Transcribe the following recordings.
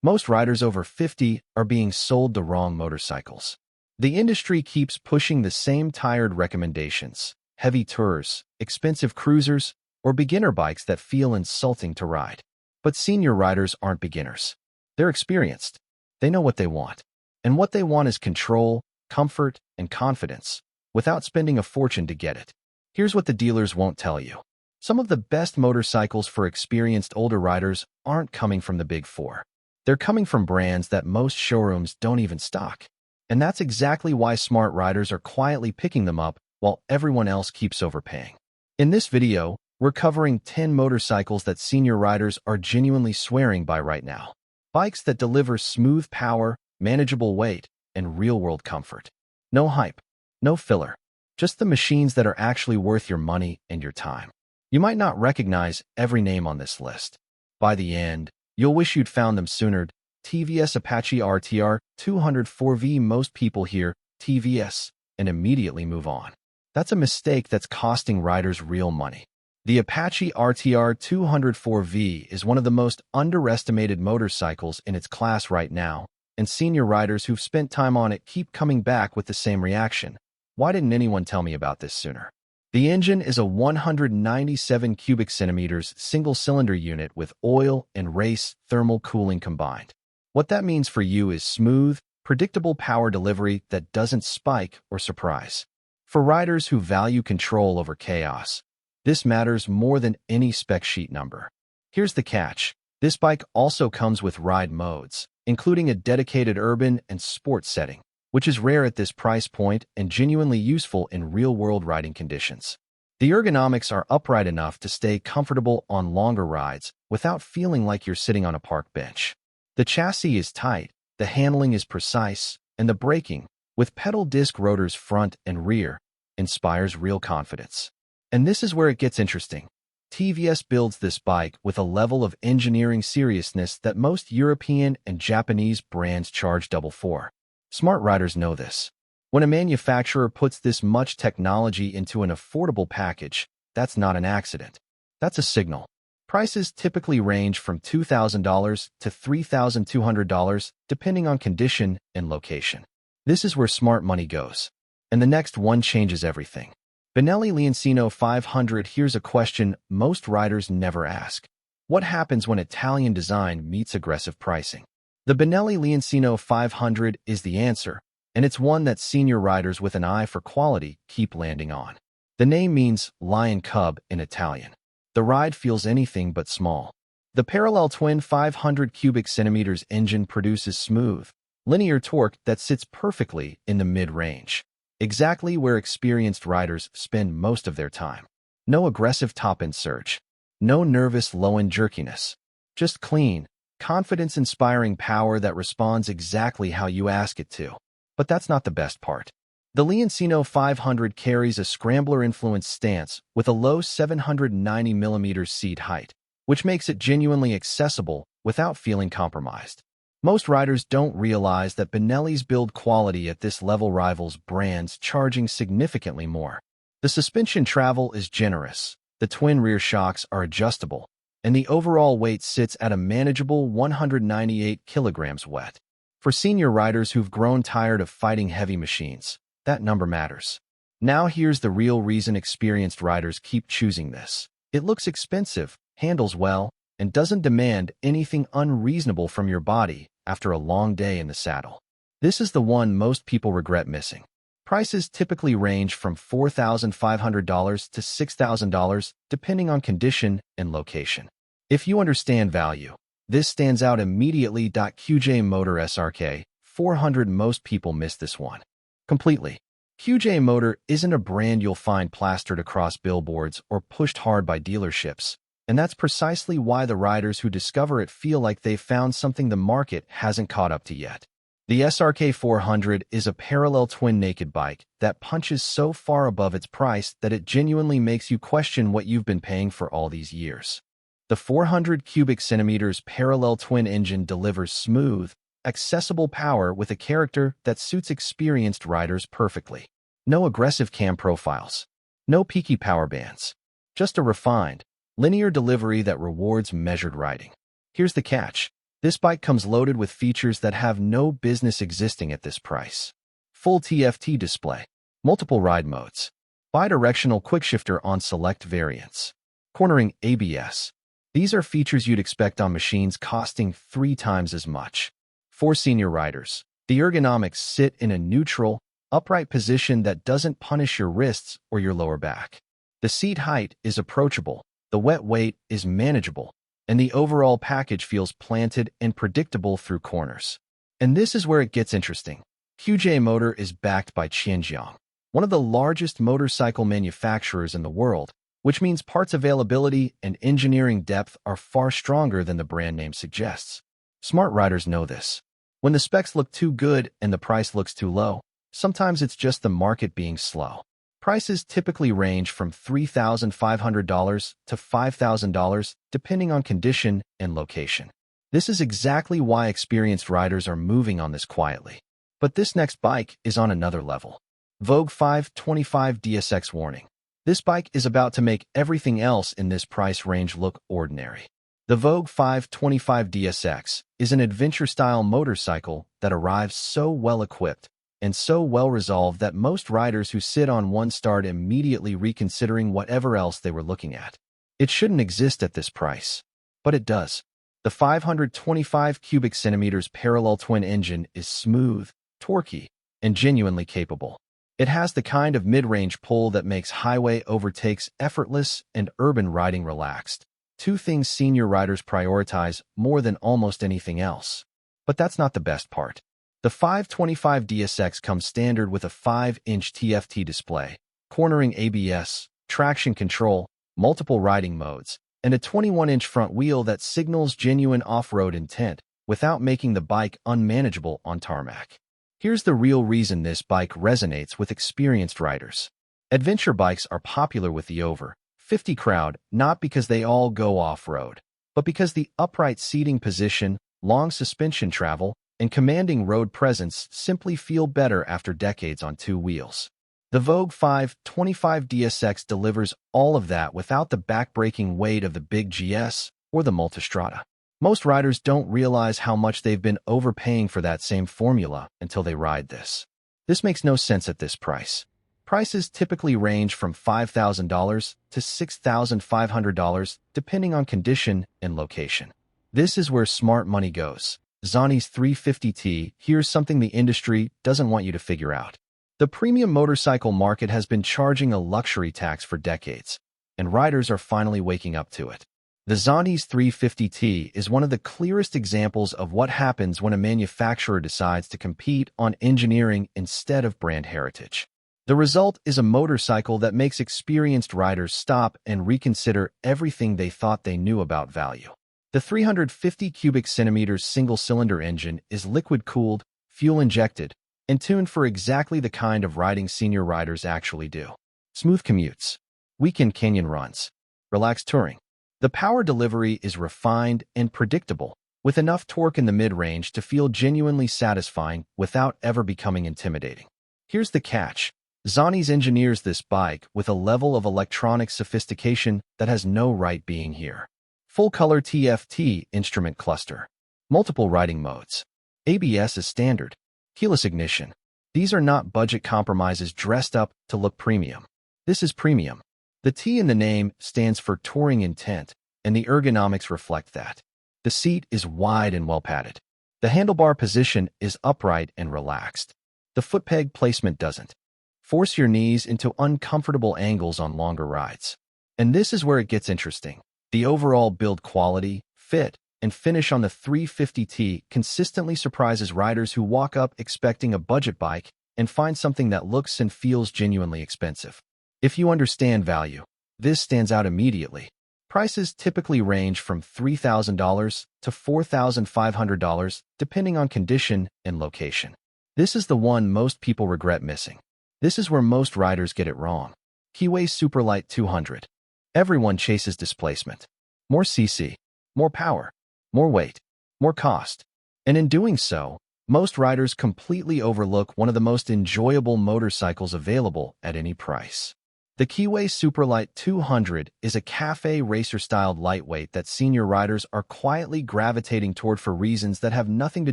Most riders over 50 are being sold the wrong motorcycles. The industry keeps pushing the same tired recommendations: heavy tours, expensive cruisers, or beginner bikes that feel insulting to ride. But senior riders aren't beginners. They're experienced. They know what they want. And what they want is control, comfort, and confidence, without spending a fortune to get it. Here's what the dealers won't tell you. Some of the best motorcycles for experienced older riders aren't coming from the Big Four. They're coming from brands that most showrooms don't even stock. And that's exactly why smart riders are quietly picking them up while everyone else keeps overpaying. In this video, we're covering 10 motorcycles that senior riders are genuinely swearing by right now. Bikes that deliver smooth power, manageable weight, and real-world comfort. No hype, no filler. Just the machines that are actually worth your money and your time. You might not recognize every name on this list. By the end, you'll wish you'd found them sooner. TVS Apache RTR 204V. Most people hear TVS and immediately move on. That's a mistake that's costing riders real money. The Apache RTR 204V is one of the most underestimated motorcycles in its class right now, and senior riders who've spent time on it keep coming back with the same reaction. Why didn't anyone tell me about this sooner? The engine is a 197 cubic centimeters single-cylinder unit with oil and race thermal cooling combined. What that means for you is smooth, predictable power delivery that doesn't spike or surprise. For riders who value control over chaos, this matters more than any spec sheet number. Here's the catch. This bike also comes with ride modes, including a dedicated urban and sport setting, which is rare at this price point and genuinely useful in real-world riding conditions. The ergonomics are upright enough to stay comfortable on longer rides without feeling like you're sitting on a park bench. The chassis is tight, the handling is precise, and the braking, with pedal disc rotors front and rear, inspires real confidence. And this is where it gets interesting. TVS builds this bike with a level of engineering seriousness that most European and Japanese brands charge double for. Smart riders know this. When a manufacturer puts this much technology into an affordable package, that's not an accident. That's a signal. Prices typically range from $2,000 to $3,200, depending on condition and location. This is where smart money goes. And the next one changes everything. Benelli Leoncino 500. Here's a question most riders never ask. What happens when Italian design meets aggressive pricing? The Benelli Leoncino 500 is the answer, and it's one that senior riders with an eye for quality keep landing on. The name means lion cub in Italian. The ride feels anything but small. The parallel twin 500 cubic centimeters engine produces smooth, linear torque that sits perfectly in the mid-range, exactly where experienced riders spend most of their time. No aggressive top-end surge. No nervous low-end jerkiness. Just clean, confidence-inspiring power that responds exactly how you ask it to. But that's not the best part. The Leoncino 500 carries a scrambler-influenced stance with a low 790mm seat height, which makes it genuinely accessible without feeling compromised. Most riders don't realize that Benelli's build quality at this level rivals brands charging significantly more. The suspension travel is generous, the twin rear shocks are adjustable, and the overall weight sits at a manageable 198 kilograms wet. For senior riders who've grown tired of fighting heavy machines, that number matters. Now here's the real reason experienced riders keep choosing this. It looks expensive, handles well, and doesn't demand anything unreasonable from your body after a long day in the saddle. This is the one most people regret missing. Prices typically range from $4,500 to $6,000, depending on condition and location. If you understand value, this stands out immediately. QJ Motor SRK 400. Most people miss this one completely. QJ Motor isn't a brand you'll find plastered across billboards or pushed hard by dealerships, and that's precisely why the riders who discover it feel like they've found something the market hasn't caught up to yet. The SRK 400 is a parallel twin naked bike that punches so far above its price that it genuinely makes you question what you've been paying for all these years. The 400 cubic centimeters parallel twin engine delivers smooth, accessible power with a character that suits experienced riders perfectly. No aggressive cam profiles. No peaky power bands. Just a refined, linear delivery that rewards measured riding. Here's the catch. This bike comes loaded with features that have no business existing at this price. Full TFT display, multiple ride modes, bidirectional quickshifter on select variants, cornering ABS. These are features you'd expect on machines costing 3 times as much. For senior riders, the ergonomics sit in a neutral, upright position that doesn't punish your wrists or your lower back. The seat height is approachable, the wet weight is manageable, and the overall package feels planted and predictable through corners. And this is where it gets interesting. Keeway Motor is backed by Xinjiang, one of the largest motorcycle manufacturers in the world, which means parts availability and engineering depth are far stronger than the brand name suggests. Smart riders know this. When the specs look too good and the price looks too low, sometimes it's just the market being slow. Prices typically range from $3,500 to $5,000 depending on condition and location. This is exactly why experienced riders are moving on this quietly. But this next bike is on another level. Voge 525 DSX warning. This bike is about to make everything else in this price range look ordinary. The Voge 525 DSX is an adventure-style motorcycle that arrives so well-equipped and so well-resolved that most riders who sit on one start immediately reconsidering whatever else they were looking at. It shouldn't exist at this price, but it does. The 525 cubic centimeters parallel twin engine is smooth, torquey, and genuinely capable. It has the kind of mid-range pull that makes highway overtakes effortless and urban riding relaxed. 2 things senior riders prioritize more than almost anything else. But that's not the best part. The 525 DSX comes standard with a 5-inch TFT display, cornering ABS, traction control, multiple riding modes, and a 21-inch front wheel that signals genuine off-road intent without making the bike unmanageable on tarmac. Here's the real reason this bike resonates with experienced riders. Adventure bikes are popular with the over 50 crowd not because they all go off-road, but because the upright seating position, long suspension travel, and commanding road presence simply feel better after decades on 2 wheels. The Voge 525 DSX delivers all of that without the back-breaking weight of the big GS or the Multistrada. Most riders don't realize how much they've been overpaying for that same formula until they ride this. This makes no sense at this price. Prices typically range from $5,000 to $6,500 depending on condition and location. This is where smart money goes. Zontes 350T, here's something the industry doesn't want you to figure out. The premium motorcycle market has been charging a luxury tax for decades, and riders are finally waking up to it. The Zontes 350T is one of the clearest examples of what happens when a manufacturer decides to compete on engineering instead of brand heritage. The result is a motorcycle that makes experienced riders stop and reconsider everything they thought they knew about value. The 350 cubic centimeters single-cylinder engine is liquid-cooled, fuel-injected, and tuned for exactly the kind of riding senior riders actually do. Smooth commutes, weekend canyon runs, relaxed touring. The power delivery is refined and predictable, with enough torque in the mid-range to feel genuinely satisfying without ever becoming intimidating. Here's the catch. Zontes engineers this bike with a level of electronic sophistication that has no right being here. Full-color TFT instrument cluster, multiple riding modes, ABS is standard, keyless ignition. These are not budget compromises dressed up to look premium. This is premium. The T in the name stands for touring intent, and the ergonomics reflect that. The seat is wide and well-padded. The handlebar position is upright and relaxed. The foot peg placement doesn't force your knees into uncomfortable angles on longer rides. And this is where it gets interesting. The overall build quality, fit, and finish on the 350T consistently surprises riders who walk up expecting a budget bike and find something that looks and feels genuinely expensive. If you understand value, this stands out immediately. Prices typically range from $3,000 to $4,500 depending on condition and location. This is the one most people regret missing. This is where most riders get it wrong. Keeway Superlight 200. Everyone chases displacement. More cc, more power, more weight, more cost. And in doing so, most riders completely overlook one of the most enjoyable motorcycles available at any price. The Keeway Superlight 200 is a cafe racer-styled lightweight that senior riders are quietly gravitating toward for reasons that have nothing to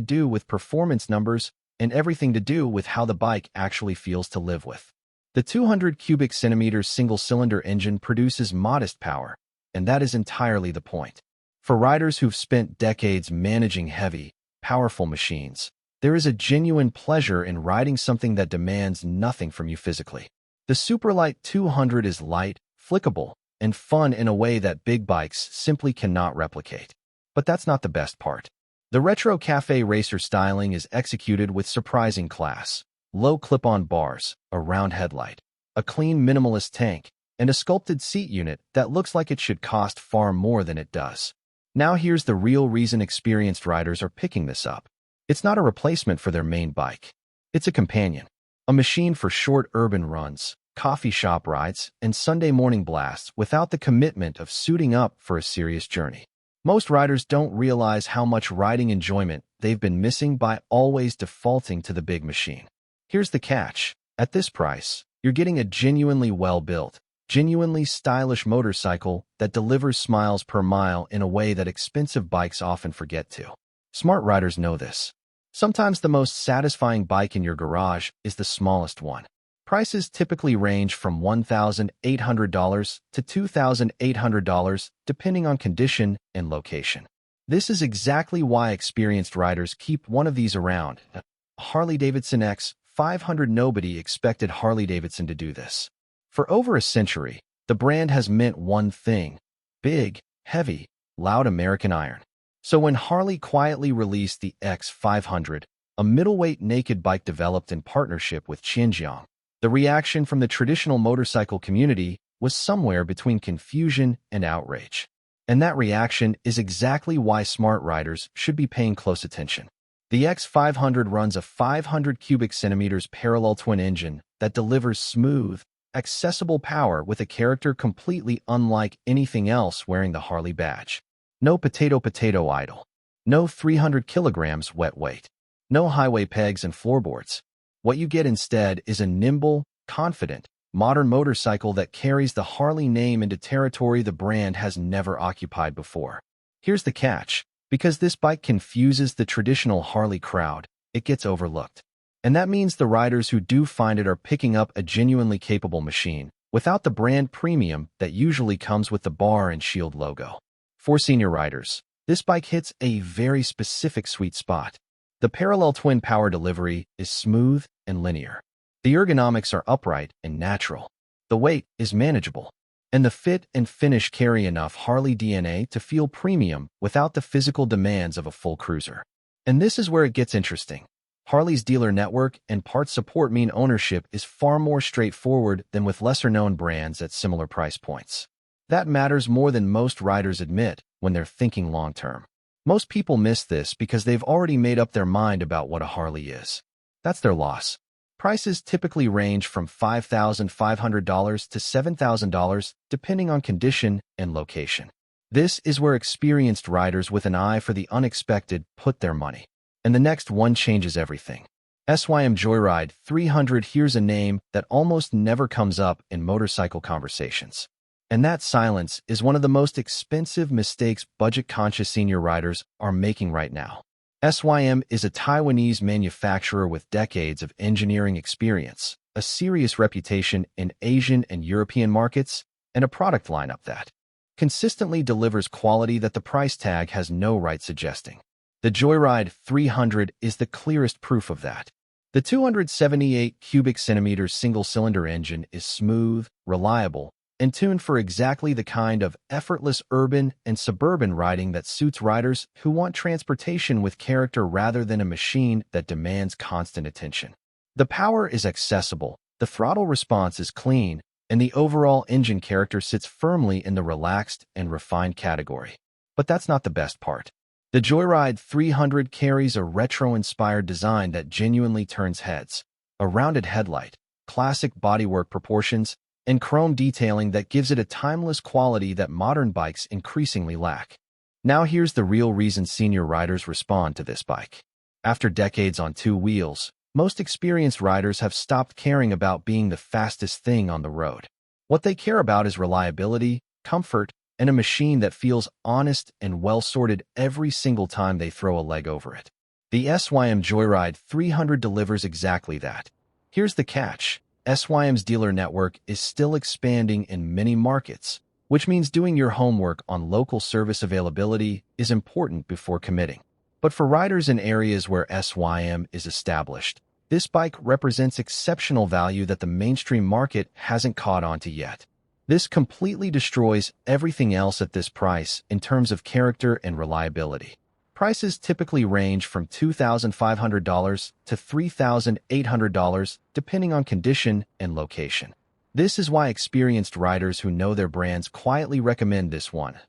do with performance numbers and everything to do with how the bike actually feels to live with. The 200 cubic centimeters single-cylinder engine produces modest power, and that is entirely the point. For riders who've spent decades managing heavy, powerful machines, there is a genuine pleasure in riding something that demands nothing from you physically. The Superlight 200 is light, flickable, and fun in a way that big bikes simply cannot replicate. But that's not the best part. The retro cafe racer styling is executed with surprising class. Low clip-on bars, a round headlight, a clean minimalist tank, and a sculpted seat unit that looks like it should cost far more than it does. Now here's the real reason experienced riders are picking this up. It's not a replacement for their main bike. It's a companion. A machine for short urban runs, coffee shop rides, and Sunday morning blasts without the commitment of suiting up for a serious journey. Most riders don't realize how much riding enjoyment they've been missing by always defaulting to the big machine. Here's the catch. At this price, you're getting a genuinely well-built, genuinely stylish motorcycle that delivers smiles per mile in a way that expensive bikes often forget to. Smart riders know this. Sometimes the most satisfying bike in your garage is the smallest one. Prices typically range from $1,800 to $2,800 depending on condition and location. This is exactly why experienced riders keep one of these around. A Harley-Davidson X 500. Nobody expected Harley-Davidson to do this. For over a century, the brand has meant one thing: big, heavy, loud American iron. So when Harley quietly released the X500, a middleweight naked bike developed in partnership with Xinjiang, the reaction from the traditional motorcycle community was somewhere between confusion and outrage. And that reaction is exactly why smart riders should be paying close attention. The X500 runs a 500 cubic centimeters parallel twin engine that delivers smooth, accessible power with a character completely unlike anything else wearing the Harley badge. No potato idle. No 300 kilograms wet weight. No highway pegs and floorboards. What you get instead is a nimble, confident, modern motorcycle that carries the Harley name into territory the brand has never occupied before. Here's the catch. Because this bike confuses the traditional Harley crowd, it gets overlooked. And that means the riders who do find it are picking up a genuinely capable machine, without the brand premium that usually comes with the bar and shield logo. For senior riders, this bike hits a very specific sweet spot. The parallel twin power delivery is smooth and linear. The ergonomics are upright and natural. The weight is manageable. And the fit and finish carry enough Harley DNA to feel premium without the physical demands of a full cruiser. And this is where it gets interesting. Harley's dealer network and parts support mean ownership is far more straightforward than with lesser-known brands at similar price points. That matters more than most riders admit when they're thinking long-term. Most people miss this because they've already made up their mind about what a Harley is. That's their loss. Prices typically range from $5,500 to $7,000 depending on condition and location. This is where experienced riders with an eye for the unexpected put their money. And the next one changes everything. SYM Joyride 300. Here's a name that almost never comes up in motorcycle conversations. And that silence is one of the most expensive mistakes budget-conscious senior riders are making right now. SYM is a Taiwanese manufacturer with decades of engineering experience, a serious reputation in Asian and European markets, and a product lineup that consistently delivers quality that the price tag has no right suggesting. The Joyride 300 is the clearest proof of that. The 278 cubic centimeters single-cylinder engine is smooth, reliable, and tuned for exactly the kind of effortless urban and suburban riding that suits riders who want transportation with character rather than a machine that demands constant attention. The power is accessible, the throttle response is clean, and the overall engine character sits firmly in the relaxed and refined category. But that's not the best part. The Joyride 300 carries a retro-inspired design that genuinely turns heads, a rounded headlight, classic bodywork proportions, and chrome detailing that gives it a timeless quality that modern bikes increasingly lack. Now here's the real reason senior riders respond to this bike. After decades on two wheels, most experienced riders have stopped caring about being the fastest thing on the road. What they care about is reliability, comfort, and a machine that feels honest and well-sorted every single time they throw a leg over it. The SYM Joyride 300 delivers exactly that. Here's the catch. SYM's dealer network is still expanding in many markets, which means doing your homework on local service availability is important before committing. But for riders in areas where SYM is established, this bike represents exceptional value that the mainstream market hasn't caught on to yet. This completely destroys everything else at this price in terms of character and reliability. Prices typically range from $2,500 to $3,800 depending on condition and location. This is why experienced riders who know their brands quietly recommend this one.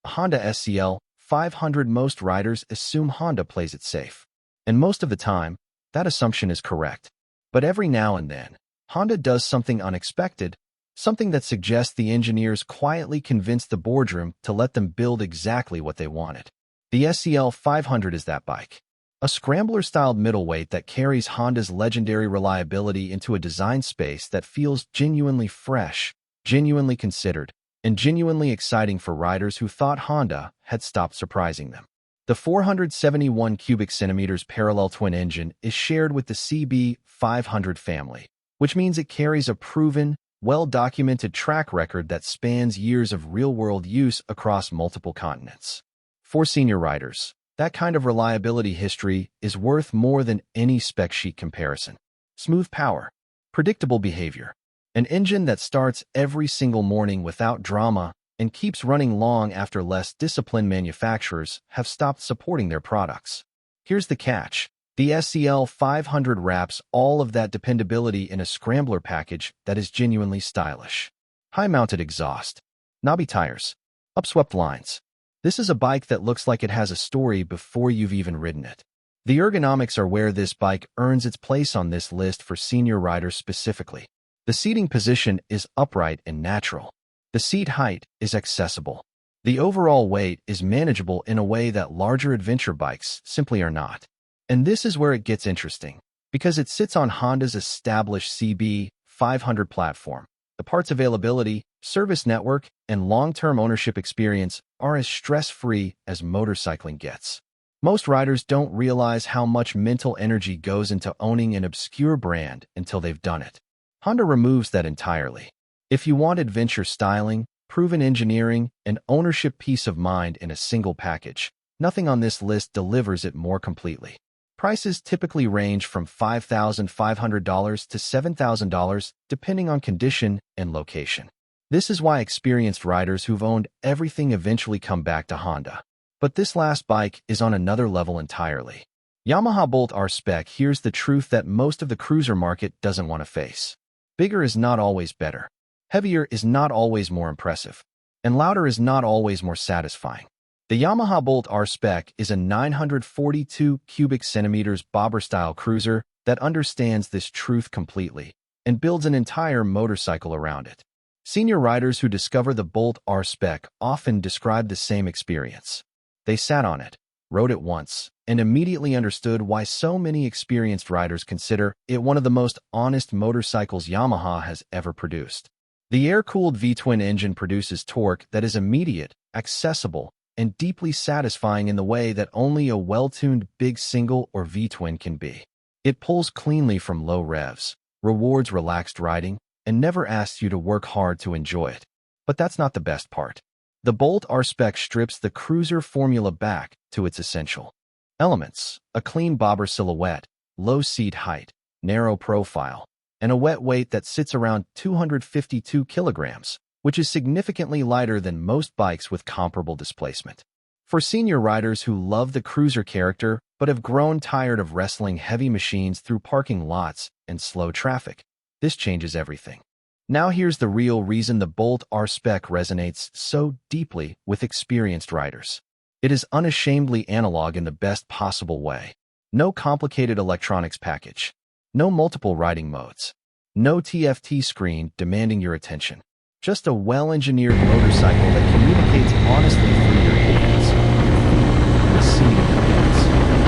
Honda SCL 500. Most riders assume Honda plays it safe. And most of the time, that assumption is correct. But every now and then, Honda does something unexpected, something that suggests the engineers quietly convinced the boardroom to let them build exactly what they wanted. The SCL 500 is that bike. A scrambler-styled middleweight that carries Honda's legendary reliability into a design space that feels genuinely fresh, genuinely considered, and genuinely exciting for riders who thought Honda had stopped surprising them. The 471 cubic centimeters parallel twin engine is shared with the CB 500 family, which means it carries a proven, well-documented track record that spans years of real-world use across multiple continents. For senior riders, that kind of reliability history is worth more than any spec sheet comparison. Smooth power, predictable behavior, an engine that starts every single morning without drama and keeps running long after less disciplined manufacturers have stopped supporting their products. Here's the catch. The SCL 500 wraps all of that dependability in a scrambler package that is genuinely stylish. High-mounted exhaust, knobby tires, upswept lines. This is a bike that looks like it has a story before you've even ridden it. The ergonomics are where this bike earns its place on this list for senior riders specifically. The seating position is upright and natural. The seat height is accessible. The overall weight is manageable in a way that larger adventure bikes simply are not. And this is where it gets interesting, because it sits on Honda's established CB 500 platform. The parts availability, service network, and long-term ownership experience are as stress-free as motorcycling gets. Most riders don't realize how much mental energy goes into owning an obscure brand until they've done it. Honda removes that entirely. If you want adventure styling, proven engineering, and ownership peace of mind in a single package, nothing on this list delivers it more completely. Prices typically range from $5,500 to $7,000 depending on condition and location. This is why experienced riders who've owned everything eventually come back to Honda. But this last bike is on another level entirely. Yamaha Bolt R-Spec. Here's the truth that most of the cruiser market doesn't want to face. Bigger is not always better. Heavier is not always more impressive. And louder is not always more satisfying. The Yamaha Bolt R-Spec is a 942 cubic centimeters bobber-style cruiser that understands this truth completely and builds an entire motorcycle around it. Senior riders who discover the Bolt R-Spec often describe the same experience. They sat on it, rode it once, and immediately understood why so many experienced riders consider it one of the most honest motorcycles Yamaha has ever produced. The air-cooled V-twin engine produces torque that is immediate, accessible, and deeply satisfying in the way that only a well-tuned big single or V-twin can be. It pulls cleanly from low revs, rewards relaxed riding, and never asks you to work hard to enjoy it. But that's not the best part. The Bolt R-Spec strips the cruiser formula back to its essential elements: a clean bobber silhouette, low seat height, narrow profile, and a wet weight that sits around 252 kilograms, which is significantly lighter than most bikes with comparable displacement. For senior riders who love the cruiser character but have grown tired of wrestling heavy machines through parking lots and slow traffic, this changes everything. Now here's the real reason the Bolt R-Spec resonates so deeply with experienced riders. It is unashamedly analog in the best possible way. No complicated electronics package. No multiple riding modes. No TFT screen demanding your attention. Just a well-engineered motorcycle that communicates honestly through your hands, your feet, and the seat of your pants.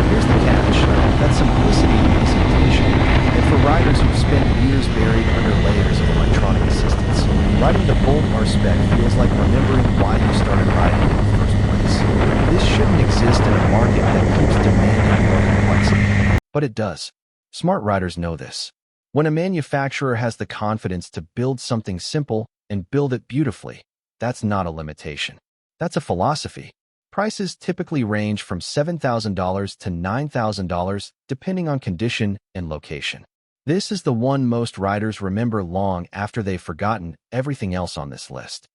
Here's the catch. That simplicity is intentional. And for riders who've spent years buried under layers of electronic assistance, riding but it does. Smart riders know this. When a manufacturer has the confidence to build something simple and build it beautifully, that's not a limitation. That's a philosophy. Prices typically range from $7,000 to $9,000 depending on condition and location. This is the one most riders remember long after they've forgotten everything else on this list.